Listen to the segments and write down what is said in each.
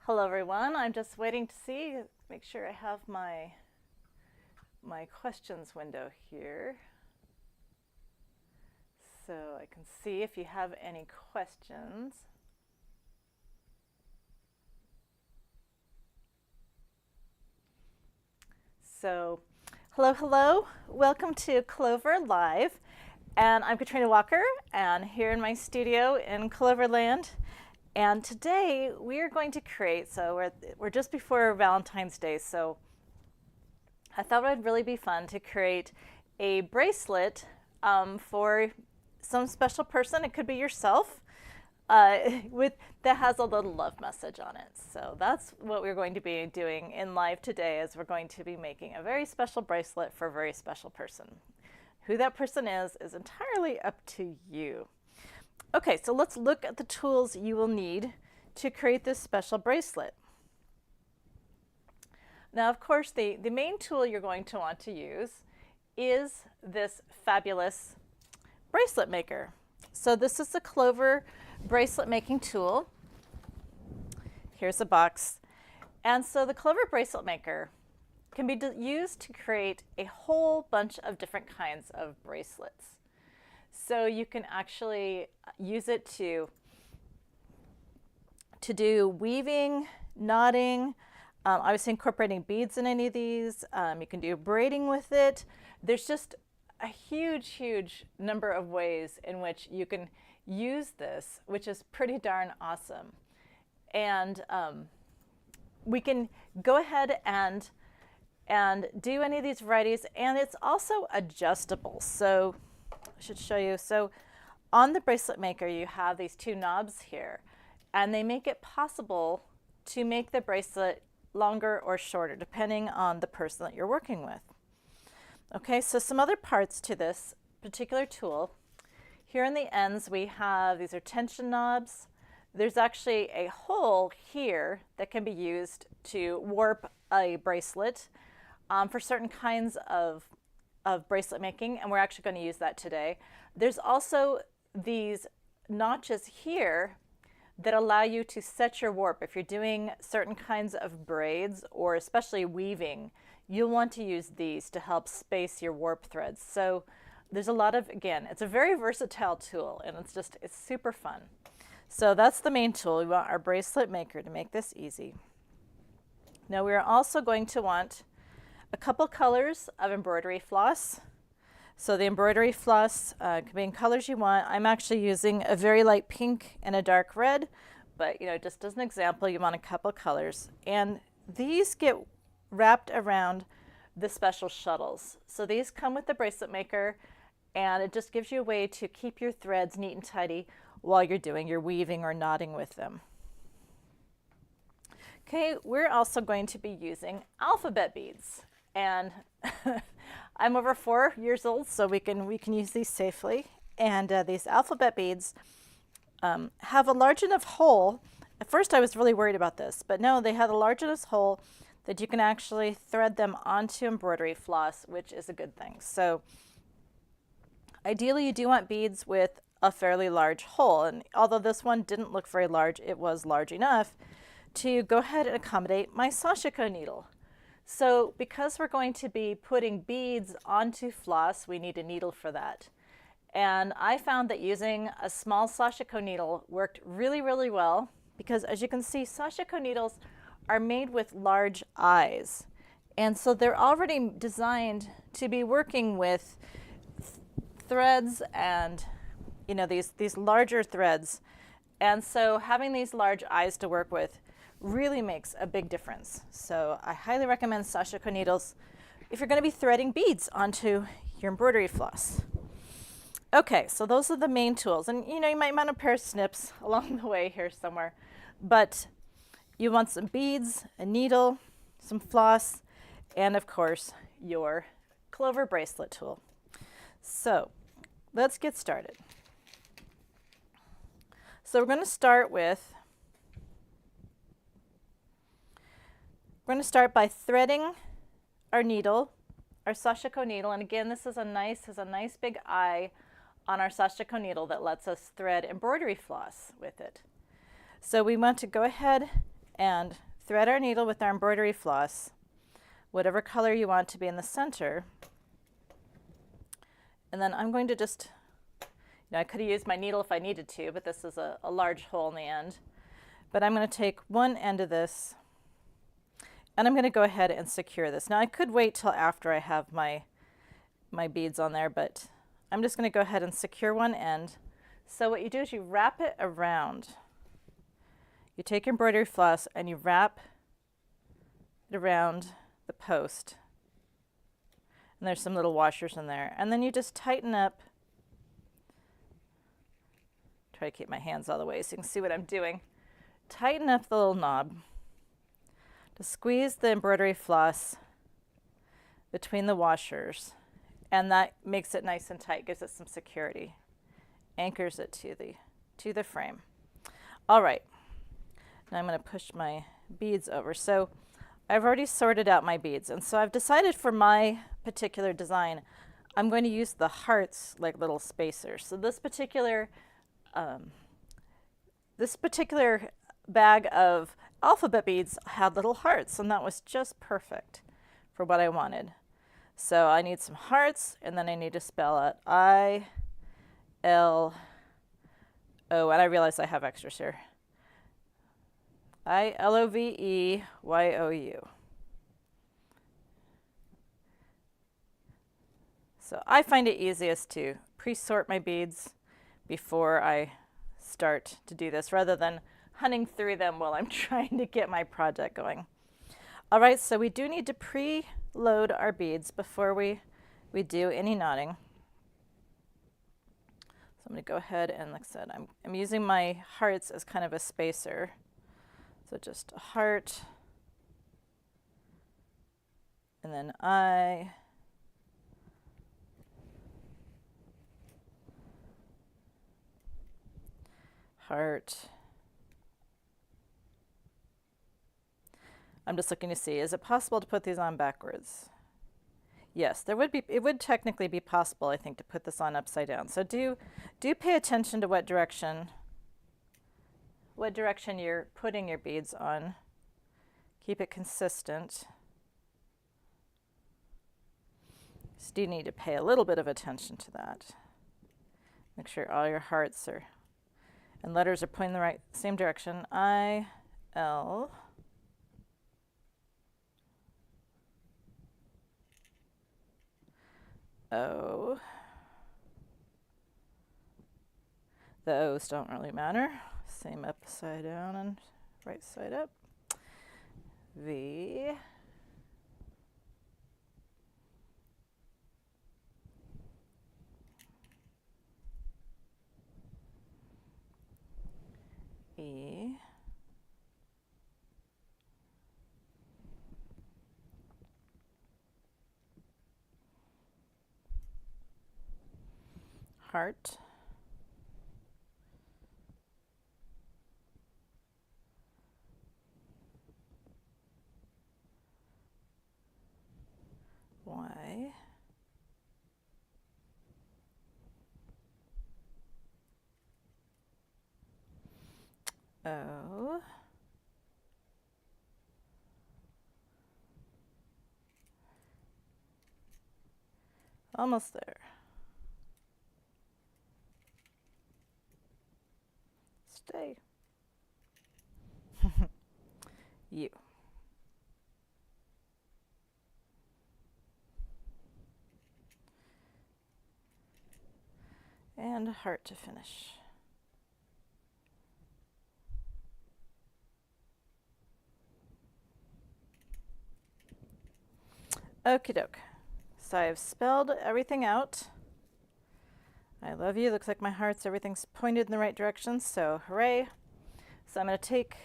Hello everyone, I'm just waiting to make sure I have my questions window here. So I can see if you have any questions. So, hello, welcome to Clover Live. And I'm Katrina Walker, and here in my studio in Cloverland. And today we are going to create, so we're just before Valentine's Day, so I thought it would really be fun to create a bracelet for some special person. It could be yourself, that has a little love message on it. So that's what we're going to be doing in live today, is we're going to be making a very special bracelet for a very special person. Who that person is entirely up to you. Okay, so let's look at the tools you will need to create this special bracelet. Now, of course, the main tool you're going to want to use is this fabulous bracelet maker. So this is the Clover bracelet making tool. Here's a box. And so the Clover bracelet maker can be used to create a whole bunch of different kinds of bracelets. So you can actually use it to do weaving, knotting, obviously incorporating beads in any of these. You can do braiding with it. There's just a huge number of ways in which you can use this, which is pretty darn awesome. And we can go ahead and do any of these varieties, and it's also adjustable. So I should show you. So on the bracelet maker, you have these two knobs here, and they make it possible to make the bracelet longer or shorter, depending on the person that you're working with. Okay, so some other parts to this particular tool. Here in the ends, we have, these are tension knobs. There's actually a hole here that can be used to warp a bracelet for certain kinds of bracelet making, and we're actually going to use that today. There's also these notches here that allow you to set your warp. If you're doing certain kinds of braids, or especially weaving, you'll want to use these to help space your warp threads. So there's a lot of, again, it's a very versatile tool, and it's super fun. So that's the main tool. We want our bracelet maker to make this easy. Now we're also going to want a couple colors of embroidery floss. So the embroidery floss can be in colors you want. I'm actually using a very light pink and a dark red, but just as an example, you want a couple colors. And these get wrapped around the special shuttles. So these come with the bracelet maker, and it just gives you a way to keep your threads neat and tidy while you're doing your weaving or knotting with them. Okay, we're also going to be using alphabet beads. And I'm over 4 years old, so we can use these safely. And these alphabet beads have a large enough hole. At first I was really worried about this, but no, they have a large enough hole that you can actually thread them onto embroidery floss, which is a good thing. So ideally you do want beads with a fairly large hole, and although this one didn't look very large, it was large enough to go ahead and accommodate my sashiko needle. So because we're going to be putting beads onto floss, we need a needle for that. And I found that using a small sashiko needle worked really well, because as you can see, sashiko needles are made with large eyes. And so they're already designed to be working with threads and these larger threads. And so having these large eyes to work with really makes a big difference. So I highly recommend sashiko needles if you're going to be threading beads onto your embroidery floss. Okay, so those are the main tools, and you might want a pair of snips along the way here somewhere, but you want some beads, a needle, some floss, and of course your Clover bracelet tool. So let's get started. So we're going to start by threading our needle, our sashiko needle, and again, this has a nice big eye on our sashiko needle that lets us thread embroidery floss with it. So we want to go ahead and thread our needle with our embroidery floss, whatever color you want to be in the center. And then I'm going to just, I could have used my needle if I needed to, but this is a large hole in the end. But I'm going to take one end of this and I'm going to go ahead and secure this. Now I could wait till after I have my beads on there, but I'm just going to go ahead and secure one end. So what you do is you wrap it around. You take your embroidery floss and you wrap it around the post. And there's some little washers in there. And then you just tighten up. Try to keep my hands out of the way so you can see what I'm doing. Tighten up the little knob to squeeze the embroidery floss between the washers, and that makes it nice and tight, gives it some security, anchors it to the frame. All right, now I'm going to push my beads over. So I've already sorted out my beads, and so I've decided for my particular design I'm going to use the hearts like little spacers. So this particular bag of alphabet beads had little hearts, and that was just perfect for what I wanted. So I need some hearts, and then I need to spell out I-L-O, and I realize I have extras here. I-L-O-V-E-Y-O-U. So I find it easiest to pre-sort my beads before I start to do this, rather than hunting through them while I'm trying to get my project going. All right, so we do need to pre-load our beads before we do any knotting. So I'm going to go ahead and, like I said, I'm using my hearts as kind of a spacer. So just a heart, and then I, heart. I'm just looking to see, is it possible to put these on backwards? Yes, it would technically be possible, I think, to put this on upside down. So do pay attention to what direction you're putting your beads on. Keep it consistent. So do need to pay a little bit of attention to that. Make sure all your hearts and letters are pointing the same direction. I-L. O. The O's don't really matter. Same upside down and right side up. V. E. Heart. Y. O. Almost there. Stay. U. And a heart to finish. Okie doke. So I've spelled everything out. I love you. Looks like my hearts, everything's pointed in the right direction, so hooray. So I'm going to take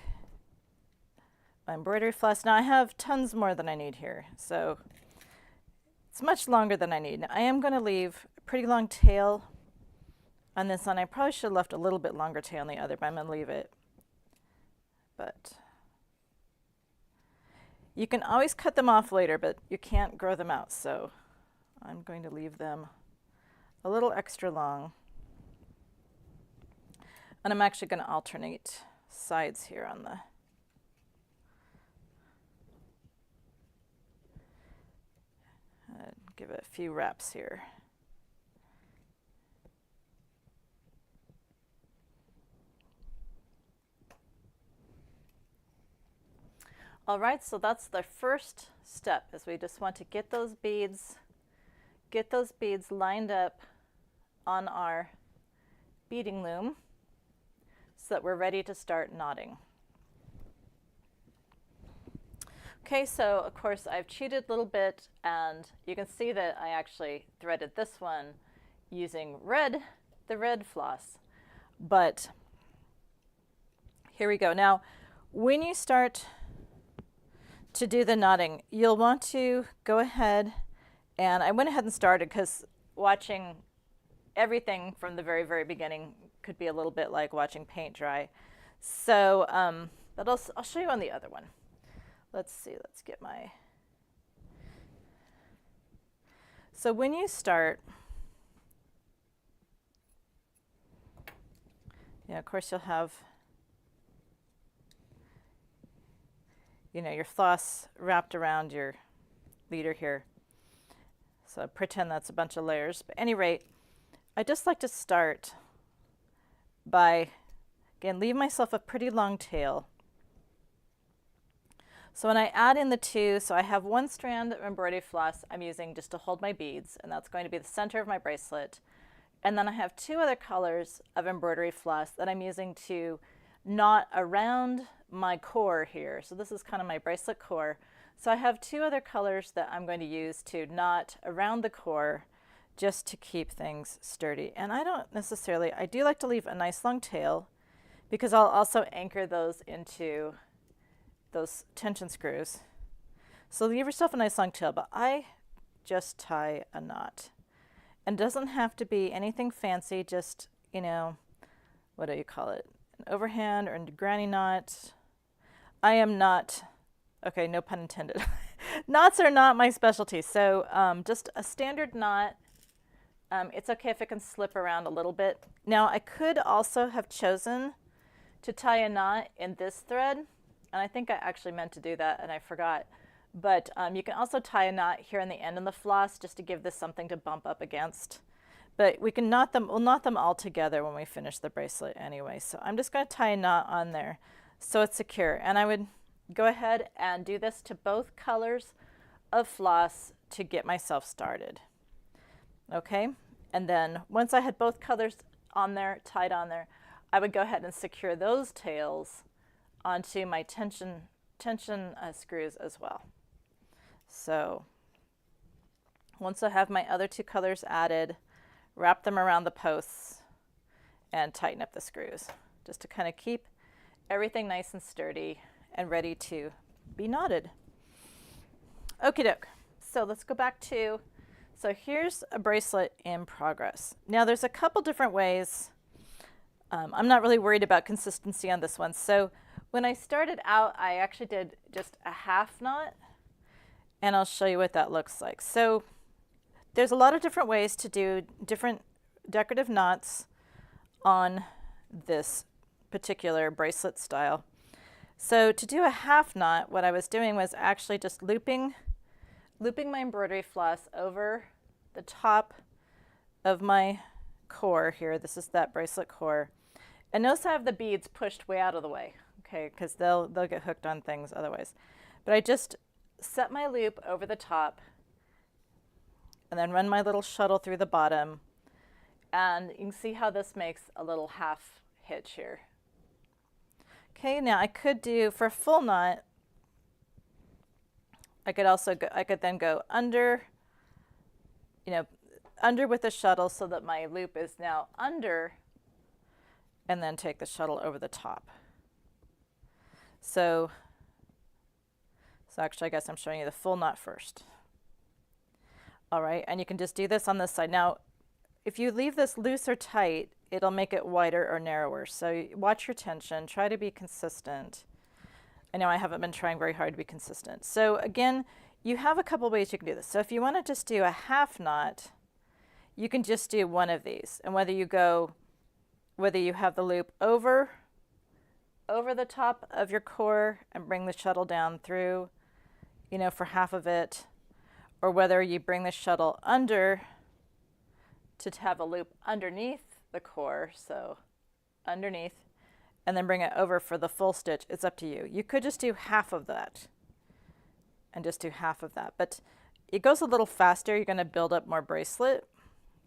my embroidery floss. Now I have tons more than I need here, so it's much longer than I need. Now I am going to leave a pretty long tail on this one. I probably should have left a little bit longer tail on the other, but I'm going to leave it. But you can always cut them off later, but you can't grow them out, so I'm going to leave them a little extra long. And I'm actually going to alternate sides here on give it a few wraps here. All right, so that's the first step, is we just want to get those beads lined up on our beading loom so that we're ready to start knotting. Okay, so of course I've cheated a little bit, and you can see that I actually threaded this one using the red floss. But here we go. Now, when you start to do the knotting, you'll want to go ahead, and I went ahead and started because watching everything from the very, very beginning could be a little bit like watching paint dry. So, but I'll show you on the other one. Let's see, let's get my... So when you start, yeah, of course you'll have, your floss wrapped around your leader here. So pretend that's a bunch of layers. But at any rate, I just like to start by, again, leave myself a pretty long tail. So when I add in the two, so I have one strand of embroidery floss I'm using just to hold my beads, and that's going to be the center of my bracelet. And then I have two other colors of embroidery floss that I'm using to knot around my core here. So this is kind of my bracelet core. So I have two other colors that I'm going to use to knot around the core just to keep things sturdy. And I do like to leave a nice long tail because I'll also anchor those into those tension screws. So leave yourself a nice long tail, but I just tie a knot. And it doesn't have to be anything fancy, just, what do you call it? An overhand or a granny knot. I am not, okay, no pun intended. Knots are not my specialty. So just a standard knot. It's okay if it can slip around a little bit. Now I could also have chosen to tie a knot in this thread, and I think I actually meant to do that and I forgot. But you can also tie a knot here on the end of the floss just to give this something to bump up against. But we can knot them, we'll knot them all together when we finish the bracelet anyway. So I'm just going to tie a knot on there so it's secure. And I would go ahead and do this to both colors of floss to get myself started. Okay, and then once I had both colors on there, tied on there, I would go ahead and secure those tails onto my tension screws as well. So once I have my other two colors added, wrap them around the posts and tighten up the screws just to kind of keep everything nice and sturdy and ready to be knotted. Okie doke. So let's go back to, so here's a bracelet in progress. Now there's a couple different ways. I'm not really worried about consistency on this one. So when I started out, I actually did just a half knot, and I'll show you what that looks like. So there's a lot of different ways to do different decorative knots on this particular bracelet style. So to do a half knot, what I was doing was actually just looping my embroidery floss over the top of my core here. This is that bracelet core. And notice I have the beads pushed way out of the way, okay, because they'll get hooked on things otherwise. But I just set my loop over the top and then run my little shuttle through the bottom. And you can see how this makes a little half hitch here. Okay, now I could do, for a full knot, I could then go under, under with the shuttle so that my loop is now under, and then take the shuttle over the top. So actually I guess I'm showing you the full knot first. All right, and you can just do this on this side. Now, if you leave this loose or tight, it'll make it wider or narrower. So watch your tension, try to be consistent. I know I haven't been trying very hard to be consistent. So again, you have a couple ways you can do this. So if you want to just do a half knot, you can just do one of these. And whether you have the loop over the top of your core and bring the shuttle down through, for half of it, or whether you bring the shuttle under to have a loop underneath the core, so underneath, and then bring it over for the full stitch. It's up to you. You could just do half of that and just do half of that, but it goes a little faster. You're going to build up more bracelet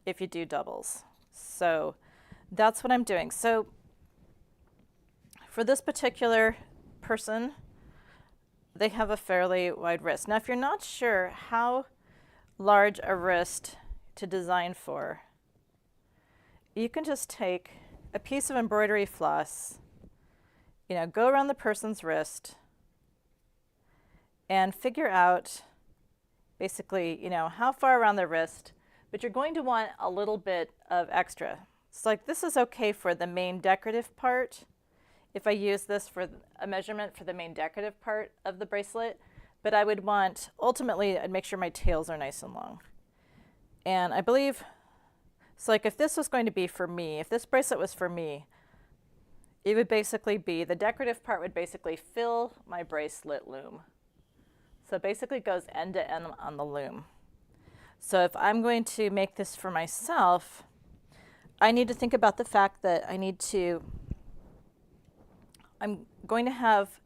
if you do doubles. So that's what I'm doing. So for this particular person, they have a fairly wide wrist. Now, if you're not sure how large a wrist to design for, you can just take a piece of embroidery floss, go around the person's wrist and figure out basically, how far around the wrist, but you're going to want a little bit of extra. So like this is okay for the main decorative part. If I use this for a measurement for the main decorative part of the bracelet, but I would want, ultimately, I'd make sure my tails are nice and long. And I believe, so like if this was going to be for me, if this bracelet was for me, it would basically be, the decorative part would basically fill my bracelet loom. So it basically goes end to end on the loom. So if I'm going to make this for myself, I need to think about the fact that I'm going to have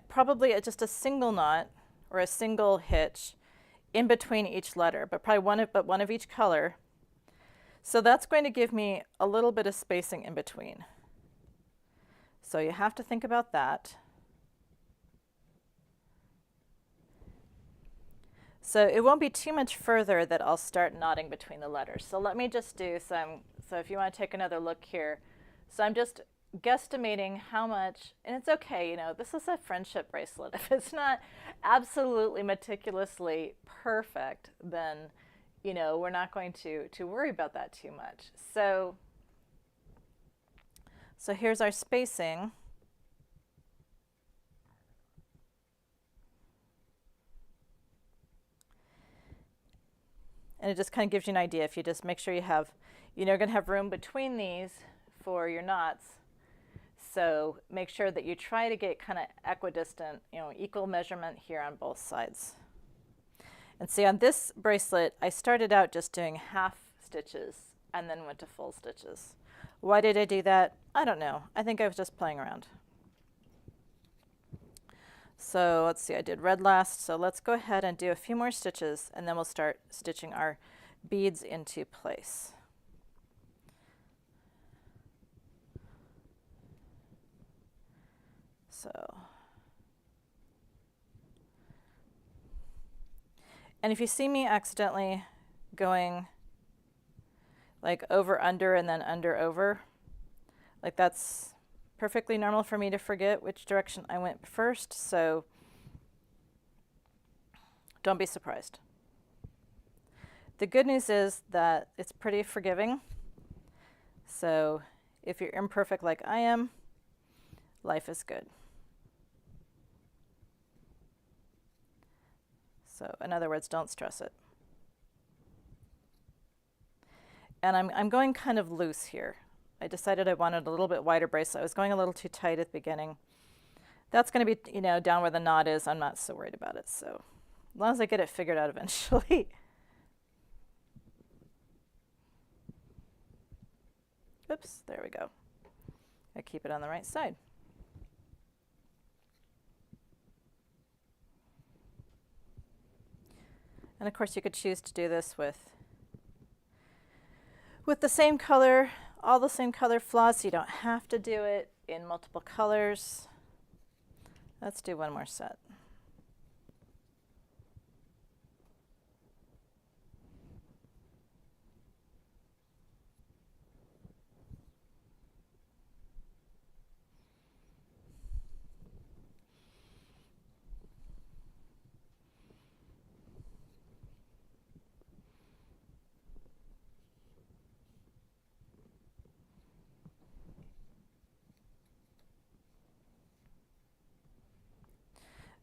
probably just a single knot or a single hitch in between each letter, but probably one of each color. So that's going to give me a little bit of spacing in between. So you have to think about that. So it won't be too much further that I'll start knotting between the letters. So let me just do some, so if you want to take another look here. So I'm just guesstimating how much, and it's okay, this is a friendship bracelet. If it's not absolutely meticulously perfect, then, we're not going to worry about that too much. So here's our spacing. And it just kind of gives you an idea. If you just make sure you have, you're going to have room between these for your knots. So make sure that you try to get kind of equidistant, equal measurement here on both sides. And see, on this bracelet, I started out just doing half stitches and then went to full stitches. Why did I do that? I don't know. I think I was just playing around. So let's see, I did red last. So let's go ahead and do a few more stitches and then we'll start stitching our beads into place. So, and if you see me accidentally going like over, under, and then under, over, like that's perfectly normal for me to forget which direction I went first, so don't be surprised. The good news is that it's pretty forgiving, so if you're imperfect like I am, life is good. So in other words, don't stress it. And I'm going kind of loose here. I decided I wanted a little bit wider bracelet. I was going a little too tight at the beginning. That's going to be, down where the knot is. I'm not so worried about it. So as long as I get it figured out eventually. Oops, there we go. I keep it on the right side. And of course you could choose to do this with the same color, all the same color floss. You don't have to do it in multiple colors. Let's do one more set.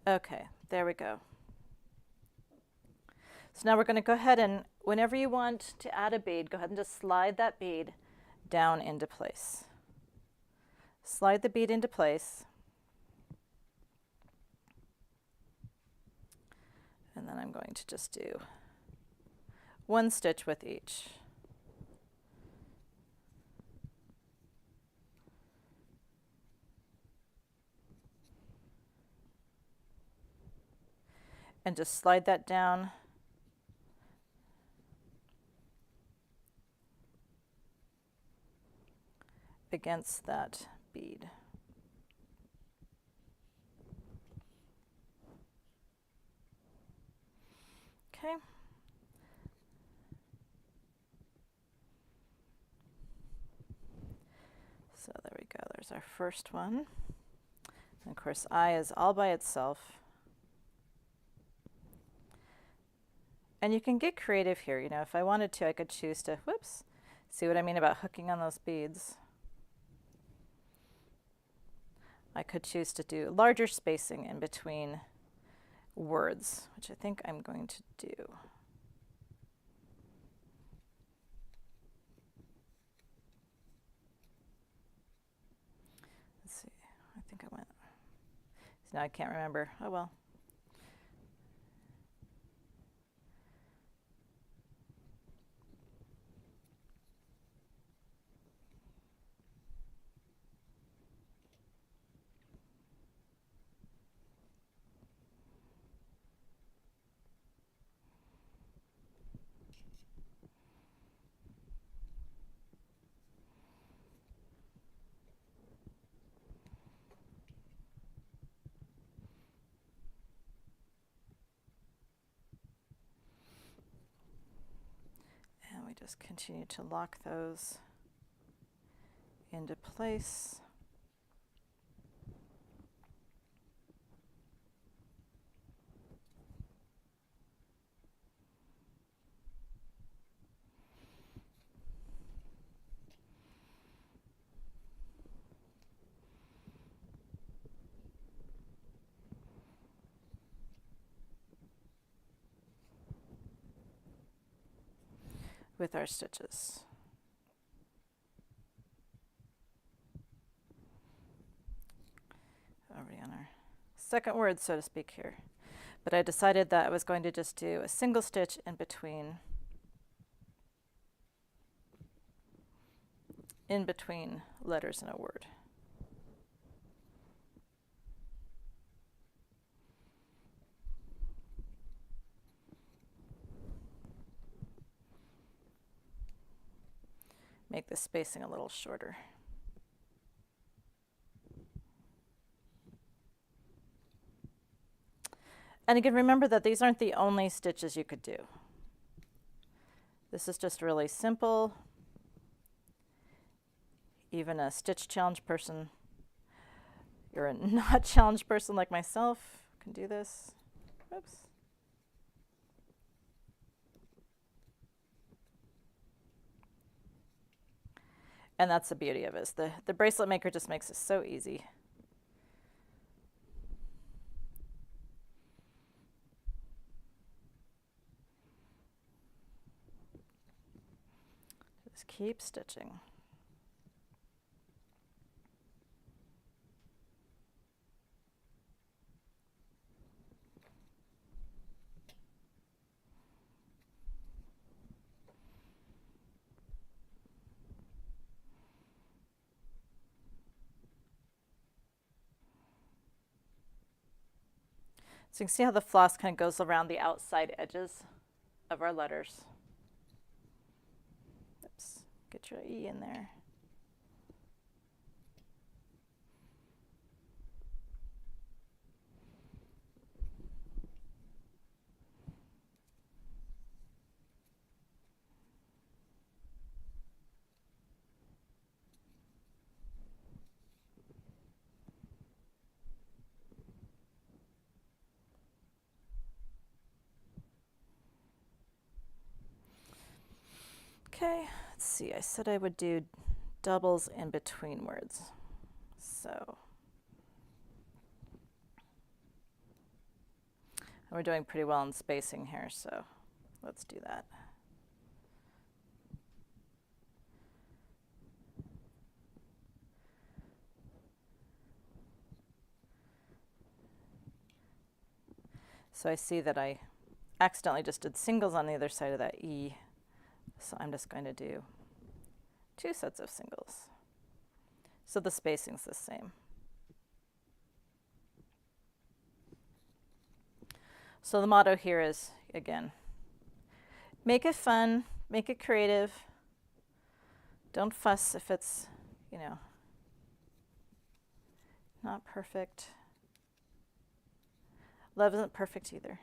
Okay, there we go. So now we're going to go ahead and whenever you want to add a bead, go ahead and just slide that bead down into place. Slide the bead into place. And then I'm going to just do one stitch with each. And just slide that down against that bead. Okay. So there we go, there's our first one. And of course, I is all by itself. And you can get creative here. You know, if I wanted to, I could choose to, whoops, see what I mean about hooking on those beads. I could choose to do larger spacing in between words, which I think I'm going to do. Let's see, I think I went, so now I can't remember, oh well. We just continue to lock those into place. With our stitches. Already on our second word, so to speak, here. But I decided that I was going to just do a single stitch in between letters in a word. Make the spacing a little shorter. And again, remember that these aren't the only stitches you could do. This is just really simple. Even a stitch challenge person, you're a not challenged person like myself, can do this. Oops. And that's the beauty of it. The bracelet maker just makes it so easy. Just keep stitching. So you can see how the floss kind of goes around the outside edges of our letters. Oops, get your E in there. Okay, let's see, I said I would do doubles in between words. So, and we're doing pretty well in spacing here, so let's do that. So I see that I accidentally just did singles on the other side of that E. So I'm just going to do 2 sets of singles. So the spacing's the same. So the motto here is, again, make it fun, make it creative. Don't fuss if it's, you know, not perfect. Love isn't perfect either.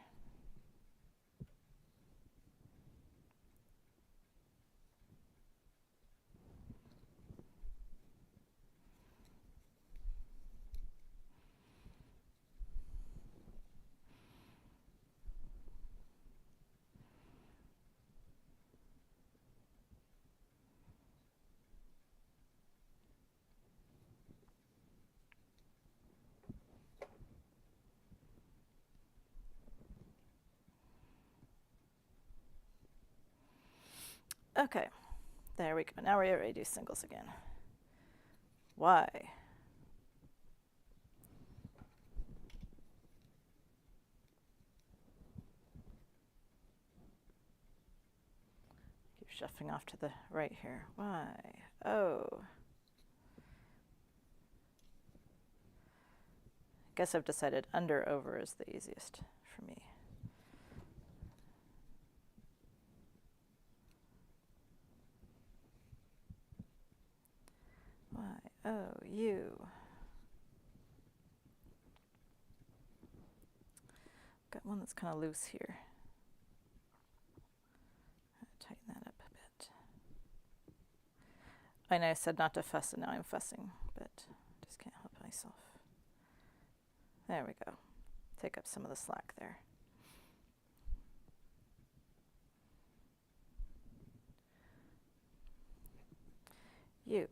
Okay, there we go. Now we're ready to do singles again. Y. Keep shuffling off to the right here. Y, O. Guess I've decided under over is the easiest for me. Y, O, U. Got one that's kind of loose here. Tighten that up a bit. I know I said not to fuss, and now I'm fussing, but just can't help myself. There we go. Take up some of the slack there. U.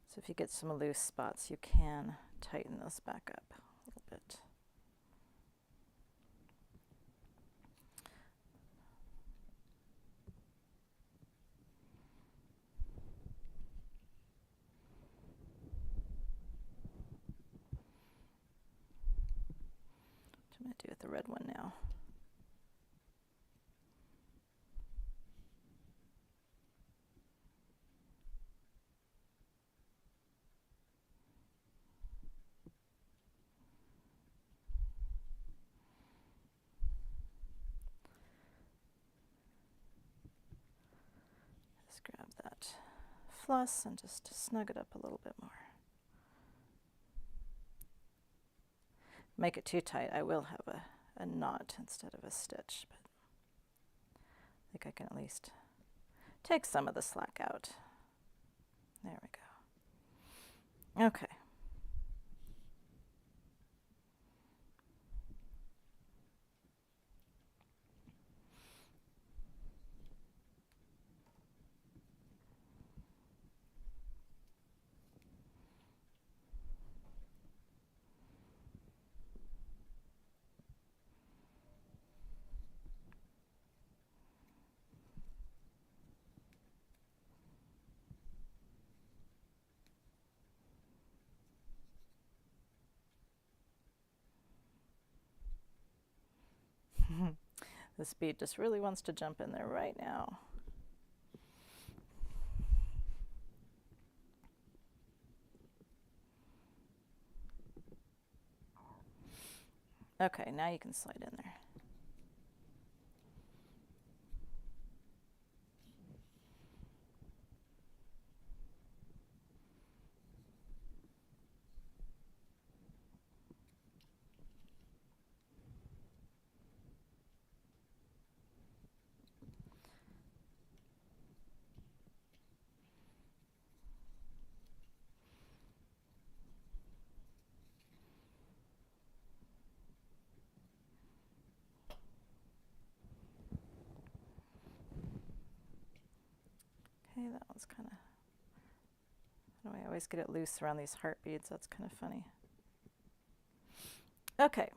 So if you get some loose spots, you can tighten those back up a little bit. What I'm going to do with the red one now. Grab that floss and just snug it up a little bit more. Make it too tight, I will have a knot instead of a stitch, but I think I can at least take some of the slack out. There we go. Okay. This bead just really wants to jump in there right now. Okay, now you can slide in there. That's kind of, I always get it loose around these heart beads. That's kind of funny. Okay.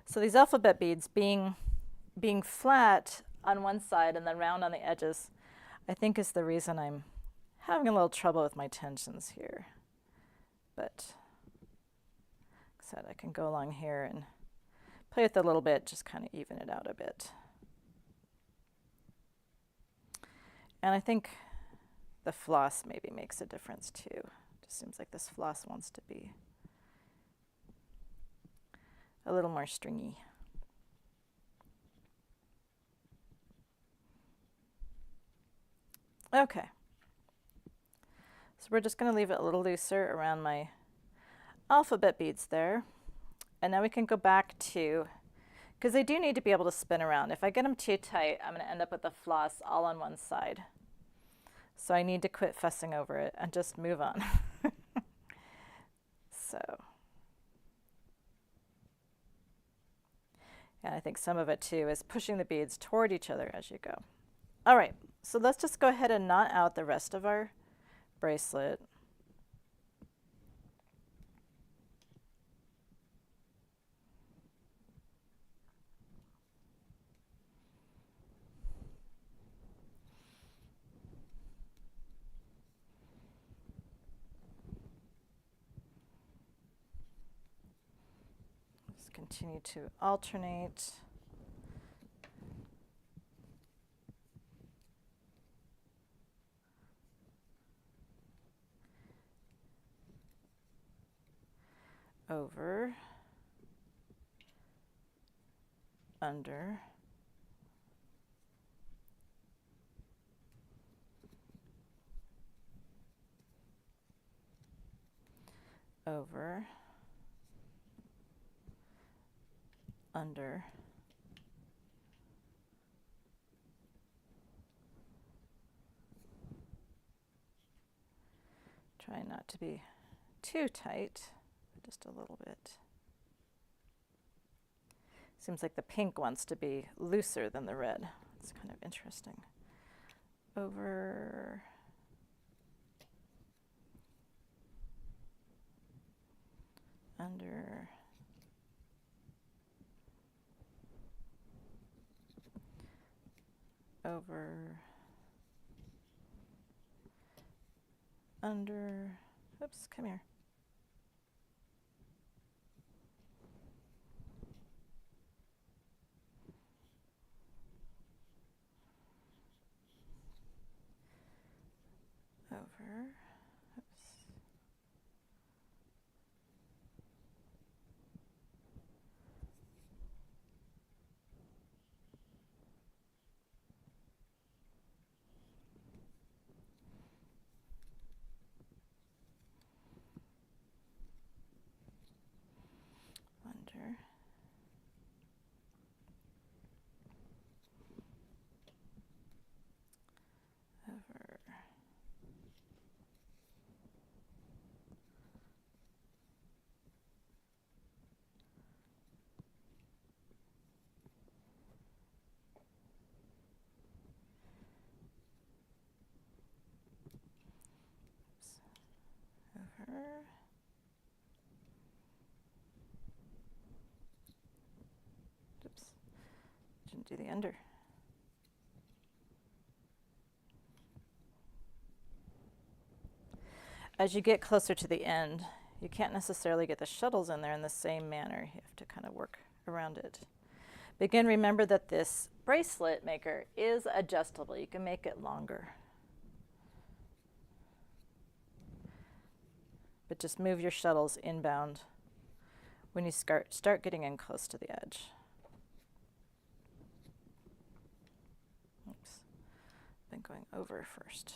So these alphabet beads being flat on one side and then round on the edges, I think is the reason I'm having a little trouble with my tensions here. But like I said, I can go along here and play with it a little bit, just kind of even it out a bit. And I think the floss maybe makes a difference too. Just seems like this floss wants to be a little more stringy. Okay. So we're just going to leave it a little looser around my alphabet beads there. And now we can go back to, because they do need to be able to spin around. If I get them too tight, I'm going to end up with the floss all on one side. So I need to quit fussing over it and just move on. So, and I think some of it too is pushing the beads toward each other as you go. All right, so let's just go ahead and knot out the rest of our bracelet. Just continue to alternate. Over, under, over, under, try not to be too tight, just a little bit. Seems like the pink wants to be looser than the red. It's kind of interesting. Over, under, over, under, oops, come here. Over, oops. Under, over, oops. Over, oops, didn't do the under. As you get closer to the end, you can't necessarily get the shuttles in there in the same manner. You have to kind of work around it. But again, remember that this bracelet maker is adjustable. You can make it longer. But just move your shuttles inbound when you start getting in close to the edge. Oops, been going over first.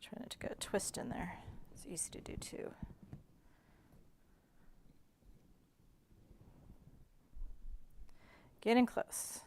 Trying not to get a twist in there. It's easy to do too. Getting close.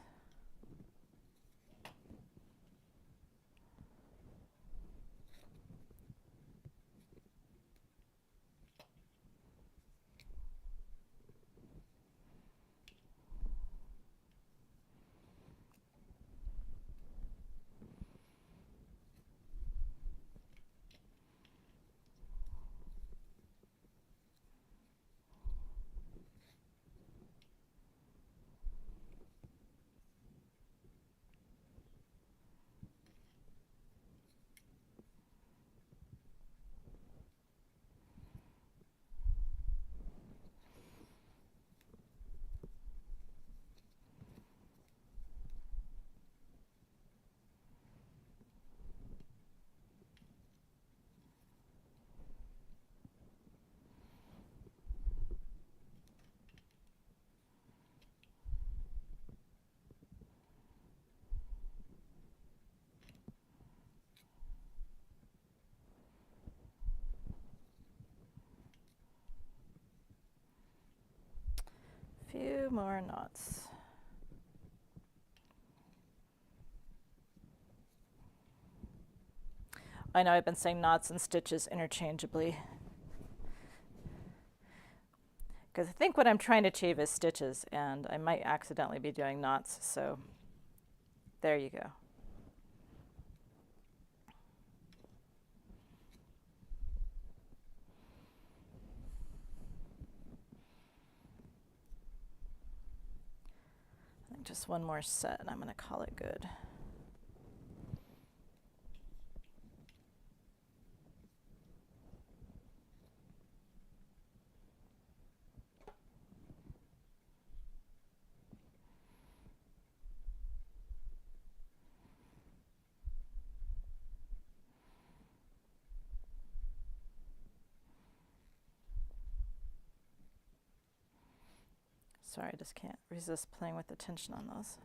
Few more knots. I know I've been saying knots and stitches interchangeably, because I think what I'm trying to achieve is stitches, and I might accidentally be doing knots, so there you go. I think just one more set and I'm going to call it good. Sorry, I just can't resist playing with the tension on those.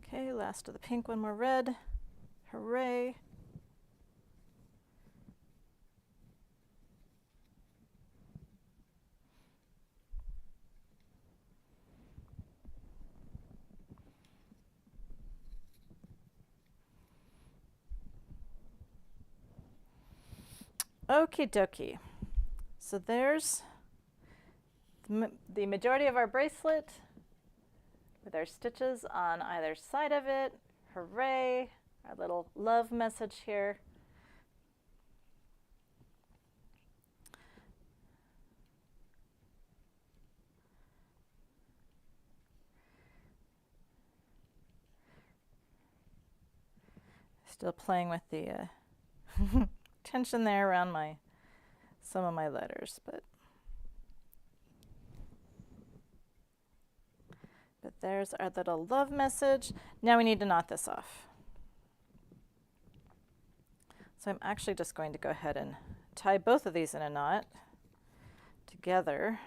Okay, last of the pink, one more red. Hooray. Okie dokie. So there's the majority of our bracelet with our stitches on either side of it. Hooray! Our little love message here. Still playing with the tension there around some of my letters, but there's our little love message. Now we need to knot this off. So I'm actually just going to go ahead and tie both of these in a knot together.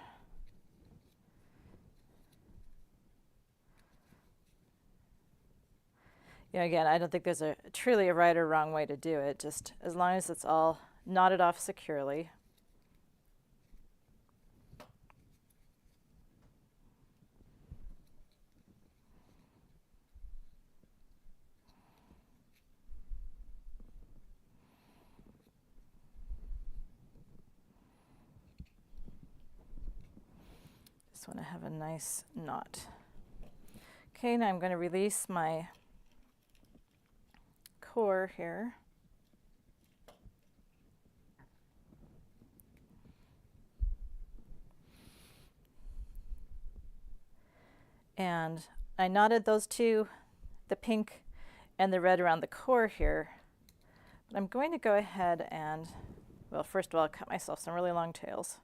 Again, I don't think there's truly a right or wrong way to do it, just as long as it's all knotted off securely. Just want to have a nice knot. Okay, now I'm going to release my core here. And I knotted those two, the pink and the red around the core here. But I'm going to go ahead and, well, first of all, cut myself some really long tails.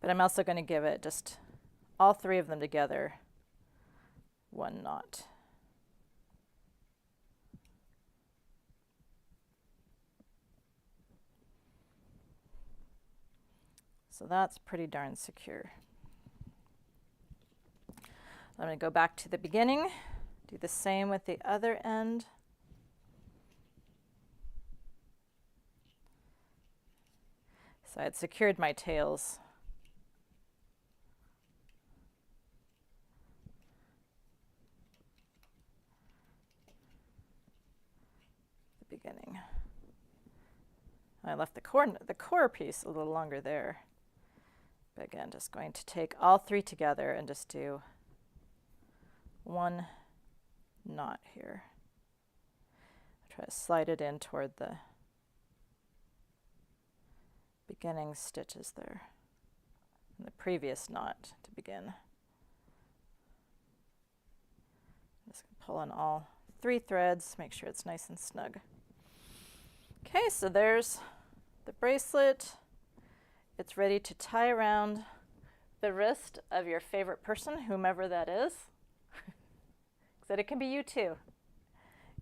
But I'm also going to give it just all three of them together one knot. So that's pretty darn secure. I'm going to go back to the beginning, do the same with the other end. So I had secured my tails. The beginning. I left the core piece a little longer there. But again, just going to take all three together and just do one knot here. Try to slide it in toward the beginning stitches there, and the previous knot to begin. Just pull on all three threads, make sure it's nice and snug. Okay, so there's the bracelet. It's ready to tie around the wrist of your favorite person, whomever that is. Except it can be you too.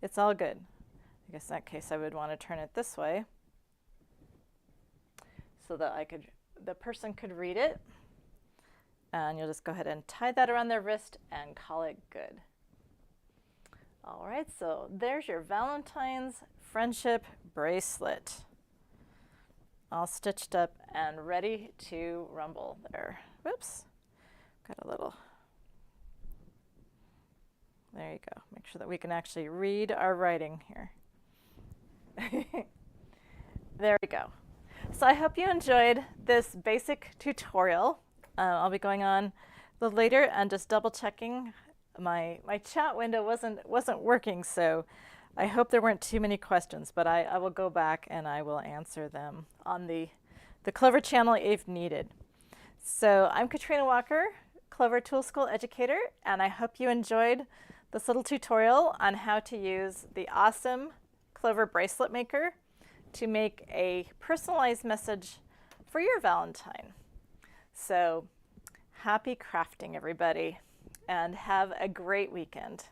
It's all good. I guess in that case I would want to turn it this way, so that the person could read it. And you'll just go ahead and tie that around their wrist and call it good. All right, so there's your Valentine's friendship bracelet. All stitched up and ready to rumble there. Whoops, got a little. There you go. Make sure that we can actually read our writing here. There we go. So I hope you enjoyed this basic tutorial. I'll be going on a little later and just double checking. My chat window wasn't working, so I hope there weren't too many questions, but I will go back and I will answer them on the Clover channel if needed. So I'm Katrina Walker, Clover Tool School educator, and I hope you enjoyed this little tutorial on how to use the awesome Clover bracelet maker to make a personalized message for your Valentine. So happy crafting, everybody, and have a great weekend.